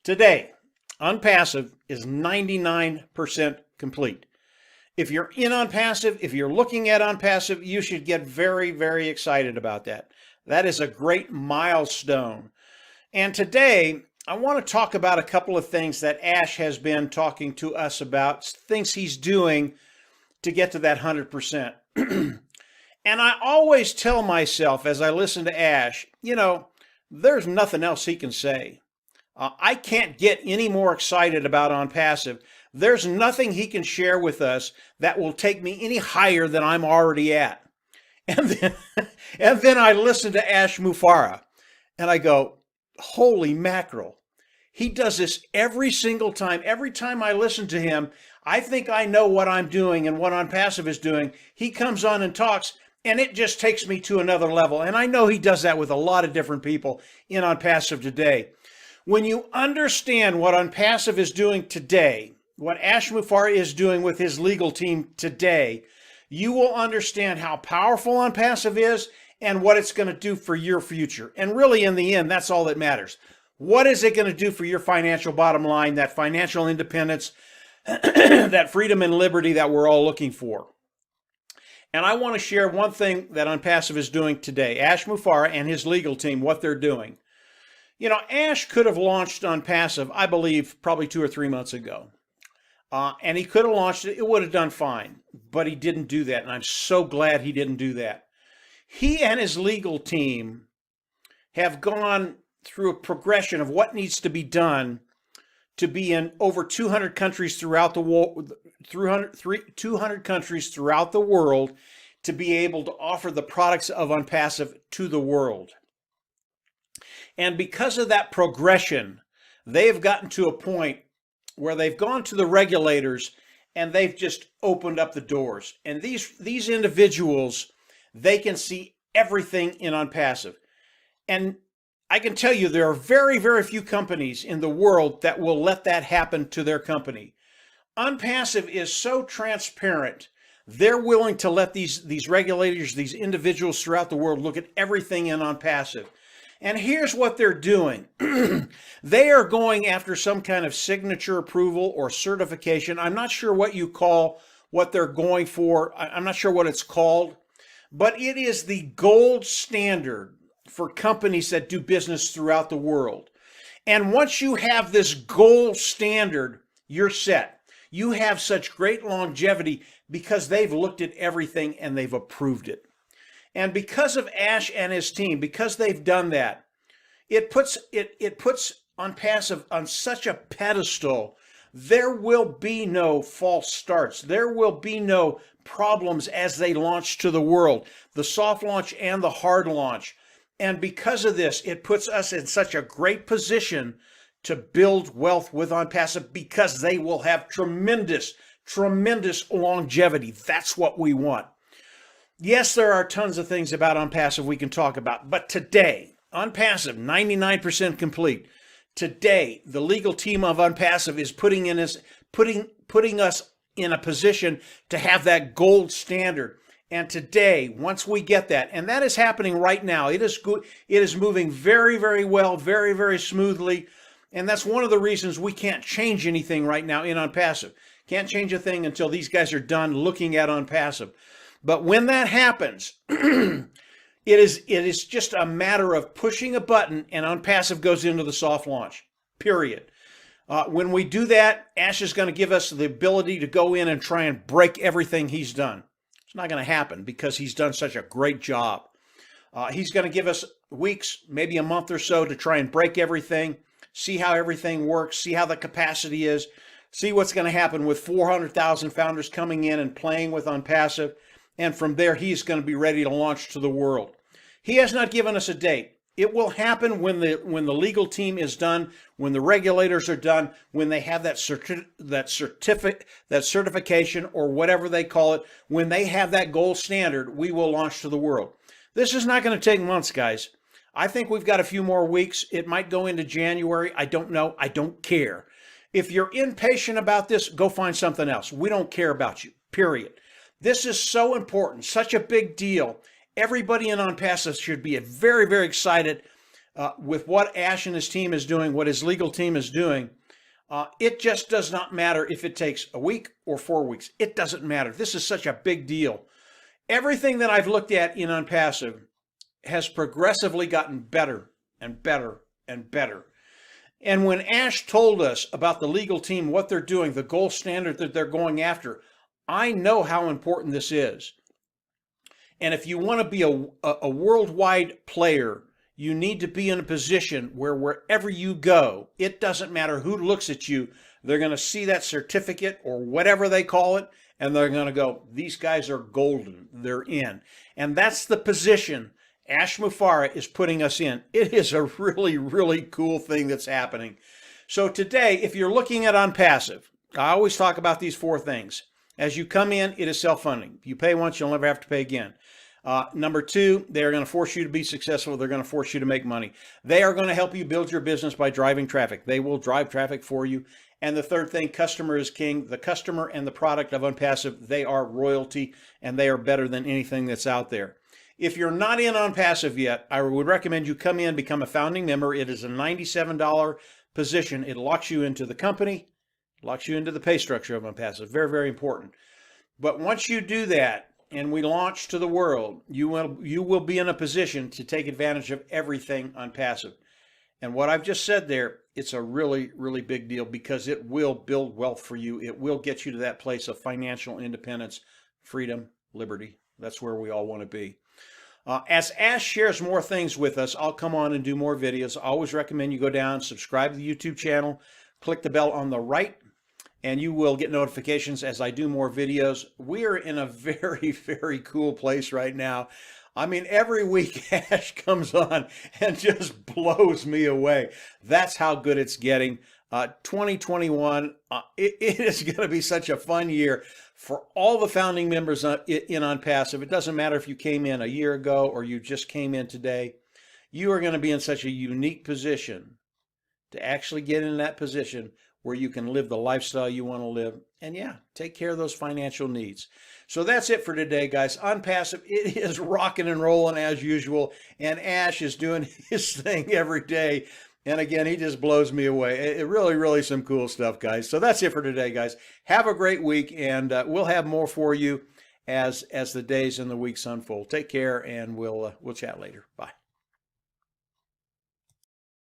Today, Onpassive is 99% complete. If you're in Onpassive, if you're looking at Onpassive, you should get very, very excited about that. That is a great milestone. And today, I want to talk about a couple of things that Ash has been talking to us about, things he's doing to get to that 100%. And I always tell myself as I listen to Ash, there's nothing else he can say. I can't get any more excited about Onpassive. There's nothing he can share with us that will take me any higher than I'm already at. And then I listen to Ash Mufareh and I go, holy mackerel. He does this every single time. Every time I listen to him, I think I know what I'm doing and what Onpassive is doing. He comes on and talks, and it just takes me to another level. And I know he does that with a lot of different people in Onpassive today. When you understand what Onpassive is doing today, what Ash Mufareh is doing with his legal team today, you will understand how powerful Onpassive is and what it's going to do for your future. And really, in the end, that's all that matters. What is it going to do for your financial bottom line, that financial independence, that freedom and liberty that we're all looking for? And I want to share one thing that Onpassive is doing today. Ash Mufareh and his legal team, what they're doing. Ash could have launched Onpassive, I believe, probably 2 or 3 months ago. And he could have launched it. It would have done fine. But he didn't do that. And I'm so glad he didn't do that. He and his legal team have gone through a progression of what needs to be done to be in over 200 countries throughout the world, 200 countries throughout the world, to be able to offer the products of Onpassive to the world. And because of that progression, they've gotten to a point where they've gone to the regulators and they've just opened up the doors. And these individuals, they can see everything in Onpassive. And I can tell you there are very, very few companies in the world that will let that happen to their company. Onpassive is so transparent. They're willing to let these regulators, these individuals throughout the world look at everything in Onpassive. And here's what they're doing. They are going after some kind of signature approval or certification. I'm not sure what you call what they're going for. I'm not sure what it's called, but it is the gold standard for companies that do business throughout the world. And once you have this gold standard, you're set. You have such great longevity because they've looked at everything and they've approved it. And because of Ash and his team, because they've done that, it puts Onpassive on such a pedestal. There will be no false starts. There will be no problems as they launch to the world, the soft launch and the hard launch. And because of this, it puts us in such a great position to build wealth with Onpassive because they will have tremendous, tremendous longevity. That's what we want. Yes, there are tons of things about Onpassive we can talk about, but today, Onpassive, 99% complete. Today, the legal team of Onpassive is putting us in a position to have that gold standard. And today, once we get that, and that is happening right now, it is good. It is moving very, very well, very, very smoothly. And that's one of the reasons we can't change anything right now in Onpassive. Can't change a thing until these guys are done looking at Onpassive. But when that happens, it is just a matter of pushing a button and Onpassive goes into the soft launch, period. When we do that, Ash is going to give us the ability to go in and try and break everything he's done. It's not going to happen because he's done such a great job. He's going to give us weeks, maybe a month or so to try and break everything, see how everything works, see how the capacity is, see what's going to happen with 400,000 founders coming in and playing with Onpassive. And from there, he's going to be ready to launch to the world. He has not given us a date. It will happen when the legal team is done, when the regulators are done, when they have that certification or whatever they call it, when they have that gold standard, we will launch to the world. This is not going to take months, guys. I think we've got a few more weeks. It might go into January. I don't know. I don't care. If you're impatient about this, go find something else. We don't care about you, period. This is so important, such a big deal. Everybody in Onpassive should be very, very excited with what Ash and his team is doing, what his legal team is doing, it just does not matter if it takes a week or 4 weeks. It doesn't matter. This is such a big deal. Everything that I've looked at in Onpassive has progressively gotten better and better and better. And when Ash told us about the legal team, what they're doing, the gold standard that they're going after, I know how important this is. And if you want to be a worldwide player, you need to be in a position where wherever you go, it doesn't matter who looks at you, they're going to see that certificate or whatever they call it, and they're going to go, these guys are golden, they're in. And that's the position Ash Mufareh is putting us in. It is a really, really cool thing that's happening. So today, if you're looking at Onpassive, I always talk about these 4 things. As you come in, it is self-funding. If you pay once, you'll never have to pay again. Number 2, they're going to force you to be successful. They're going to force you to make money. They are going to help you build your business by driving traffic. They will drive traffic for you. And the third thing, customer is king. The customer and the product of Onpassive, they are royalty, and they are better than anything that's out there. If you're not in Onpassive yet, I would recommend you come in, become a founding member. It is a $97 position. It locks you into the company, locks you into the pay structure of Onpassive. Very, very important. But once you do that, and we launch to the world, you will be in a position to take advantage of everything Onpassive. And what I've just said there, it's a really, really big deal because it will build wealth for you. It will get you to that place of financial independence, freedom, liberty. That's where we all want to be. As Ash shares more things with us, I'll come on and do more videos. I always recommend you go down, subscribe to the YouTube channel, click the bell on the right, and you will get notifications as I do more videos. We are in a very, very cool place right now. I mean, every week Ash comes on and just blows me away. That's how good it's getting. 2021, it is going to be such a fun year for all the founding members in Onpassive. It doesn't matter if you came in a year ago or you just came in today. You are going to be in such a unique position to actually get in that position where you can live the lifestyle you want to live and, yeah, take care of those financial needs. So that's it for today, guys. Onpassive, it is rocking and rolling as usual, and Ash is doing his thing every day. And again, he just blows me away. It really, really some cool stuff, guys. So that's it for today, guys. Have a great week, and we'll have more for you as the days and the weeks unfold. Take care, and we'll chat later. Bye.